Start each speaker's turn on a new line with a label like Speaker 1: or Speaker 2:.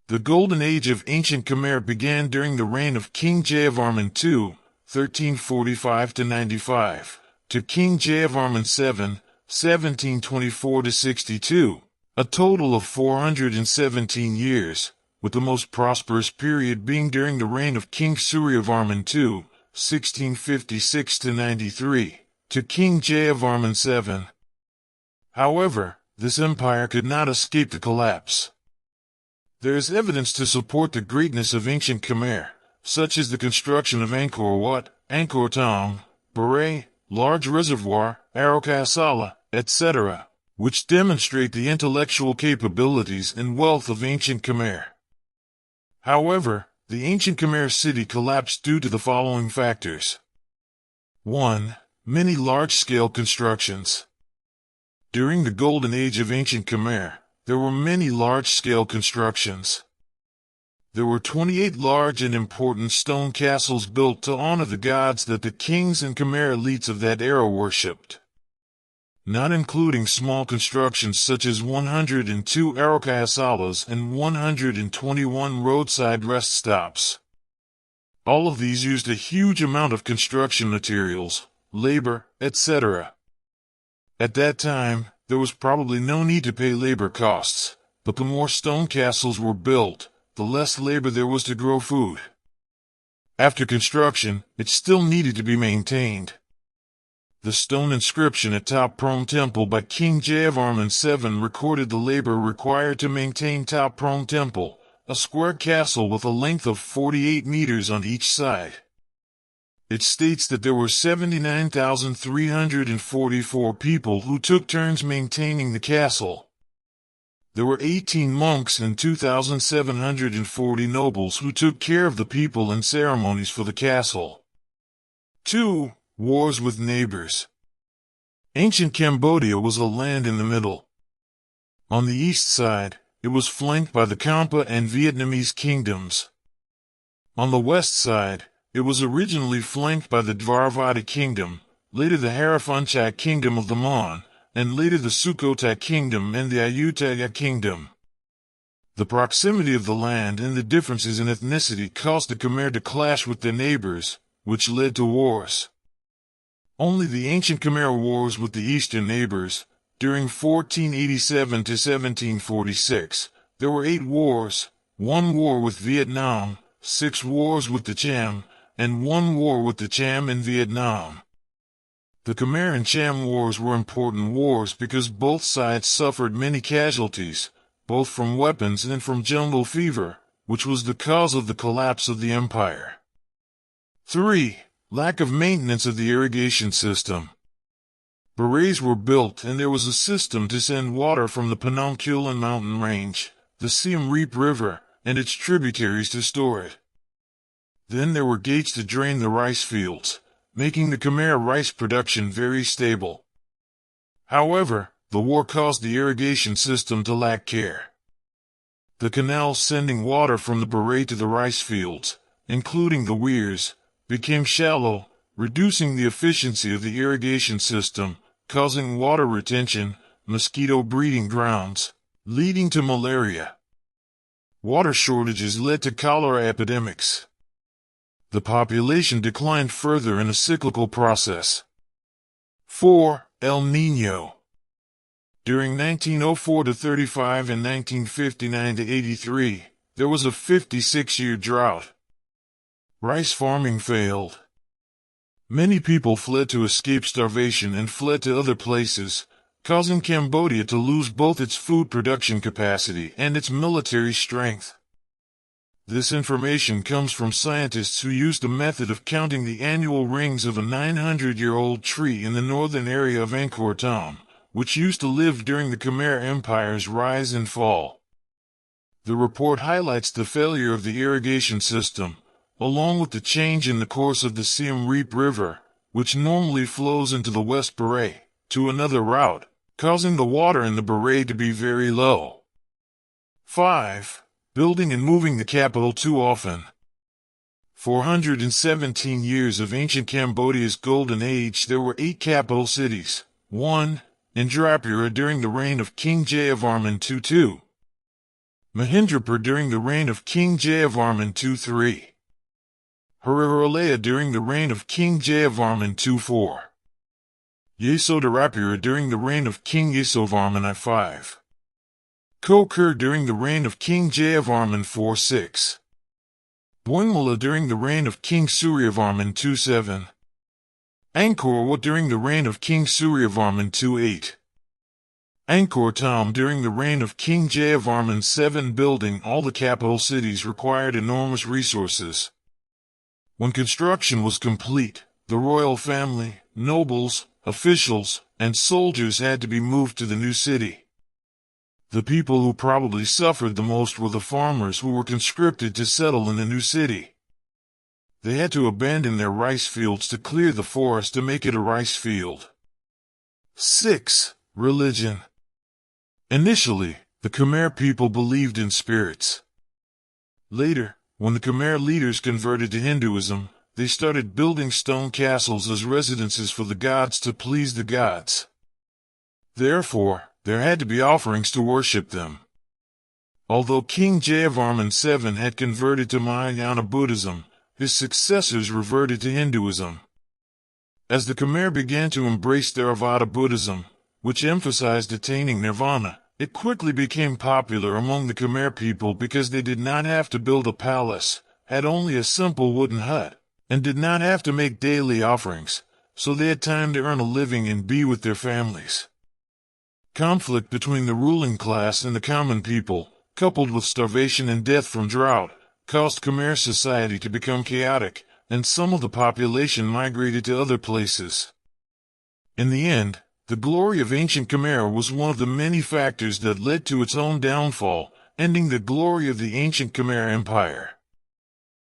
Speaker 1: The Golden Age of ancient Khmer began during the reign of King Jayavarman II, 1345–95, to King Jayavarman VII, 1724–62, a total of 417 years, with the most prosperous period being during the reign of King Jayavarman II, 1656–93, to King Jayavarman VII. However, this empire could not escape the collapse. There is evidence to support the greatness of ancient Khmer, such as the construction of Angkor Wat, Angkor Thom, Baray, large reservoir, Arokasala, etc., which demonstrate the intellectual capabilities and wealth of ancient Khmer. However, the ancient Khmer city collapsed due to the following factors. 1. Many large-scale constructions. During the Golden Age of ancient Khmer, there were many large-scale constructions. There were 28 large and important stone castles built to honor the gods that the kings and Khmer elites of that era worshipped, not including small constructions such as 102 Arokasalas and 121 roadside rest stops. All of these used a huge amount of construction materials, labor, etc. At that time, there was probably no need to pay labor costs, but the more stone castles were built, the less labor there was to grow food. After construction, it still needed to be maintained. The stone inscription at Top Prong Temple by King Jayavarman VII recorded the labor required to maintain Top Prong Temple, a square castle with a length of 48 meters on each side. It states that there were 79,344 people who took turns maintaining the castle. There were 18 monks and 2,740 nobles who took care of the people and ceremonies for the castle. 2. Wars with neighbors. Ancient Cambodia was a land in the middle. On the east side, it was flanked by the Kampa and Vietnamese kingdoms. On the west side, it was originally flanked by the Dvarvada kingdom, later the Haraphunchak kingdom of the Mon, and later the Sukhothai kingdom and the Ayutthaya kingdom. The proximity of the land and the differences in ethnicity caused the Khmer to clash with their neighbors, which led to wars. Only the ancient Khmer wars with the eastern neighbors. During 1487 to 1746, there were 8 wars, 1 war with Vietnam, 6 wars with the Cham, and 1 war with the Cham and Vietnam. The Khmer and Cham wars were important wars because both sides suffered many casualties, both from weapons and from jungle fever, which was the cause of the collapse of the empire. 3. Lack of maintenance of the irrigation system. Barays were built and there was a system to send water from the Penangkulan mountain range, the Siem Reap River, and its tributaries to store it. Then there were gates to drain the rice fields, making the Khmer rice production very stable. However, the war caused the irrigation system to lack care. The canals sending water from the Baray to the rice fields, including the weirs, became shallow, reducing the efficiency of the irrigation system, causing water retention, mosquito breeding grounds, leading to malaria. Water shortages led to cholera epidemics. The population declined further in a cyclical process. 4. El Niño. During 1904–35 and 1959–83, there was a 56-year drought. Rice farming failed. Many people fled to escape starvation and fled to other places, causing Cambodia to lose both its food production capacity and its military strength. This information comes from scientists who used a method of counting the annual rings of a 900-year-old tree in the northern area of Angkor Thom, which used to live during the Khmer Empire's rise and fall. The report highlights the failure of the irrigation system, along with the change in the course of the Siem Reap River, which normally flows into the West Baray, to another route, causing the water in the Baray to be very low. 5. Building and moving the capital too often. 417 years of ancient Cambodia's golden age, there were 8 capital cities. 1. Indrapura during the reign of King Jayavarman II. Mahendrapur during the reign of King Jayavarman II. 3. Hararalaya during the reign of King Jayavarman II. 4. Yasodharapura during the reign of King Yasovarman I. 5. Kokir during the reign of King Jayavarman IV. 6. Boinmala during the reign of King Suryavarman II. 7. Angkor during the reign of King Suryavarman II. 8. Angkor Thom during the reign of King Jayavarman VII. Building all the capital cities required enormous resources. When construction was complete, the royal family, nobles, officials, and soldiers had to be moved to the new city. The people who probably suffered the most were the farmers who were conscripted to settle in the new city. They had to abandon their rice fields to clear the forest to make it a rice field. 6. Religion. Initially, the Khmer people believed in spirits. Later, when the Khmer leaders converted to Hinduism, they started building stone castles as residences for the gods to please the gods. Therefore, there had to be offerings to worship them. Although King Jayavarman VII had converted to Mahayana Buddhism, his successors reverted to Hinduism. As the Khmer began to embrace Theravada Buddhism, which emphasized attaining nirvana, it quickly became popular among the Khmer people because they did not have to build a palace, had only a simple wooden hut, and did not have to make daily offerings, so they had time to earn a living and be with their families. Conflict between the ruling class and the common people, coupled with starvation and death from drought, caused Khmer society to become chaotic, and some of the population migrated to other places. In the end, the glory of ancient Khmer was one of the many factors that led to its own downfall, ending the glory of the ancient Khmer Empire.